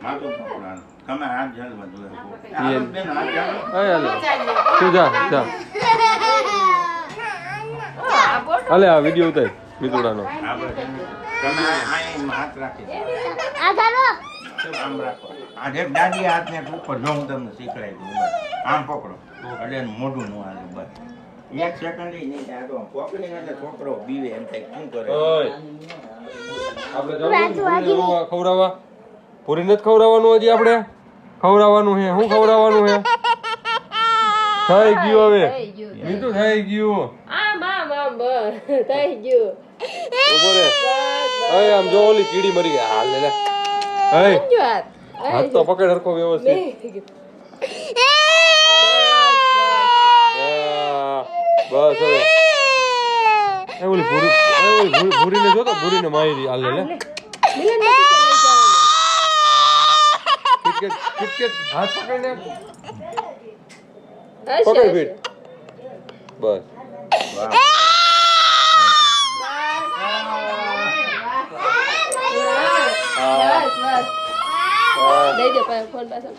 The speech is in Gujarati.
માથું પકડવાનું તમે હાથ જલવા જોઈએ તું જા જા હાલે આ વિડિયો ઉતાર મિતુડાનો તમે હાથ રાખી આમ રાખો આજે દાદી હાથને ઉપર જો હું તમને શીખડાવી દઉં બસ આમ પકડો એટલે એનું મોઢું ન હાલે બસ 1 સેકન્ડ નહીં થાય તો પકડીને એટલે છોકરો બીવે એમ થાય શું કરે આપણે ખવડાવવા પૂરી નથી ખવડાવવાનું હજી આપણે ખવડાવવાનું છે શું ખવડાવવાનું છે થઈ ગયું હવે મીઠું થઈ ગયું થઈ ગયું ઉભો રે હવે આમ જો ઓલી કીડી મરી ગઈ હાલ લે હાથ તો પકડ હરખો વ્યવસ્થિત બસ હવે એ ઓલી ભૂરીને જોતો ભૂરીને મારી હાલ લે કિટકેટ હાથ પકડીને પકડ ફીટ બસ દઈ દે ફોન પાછળ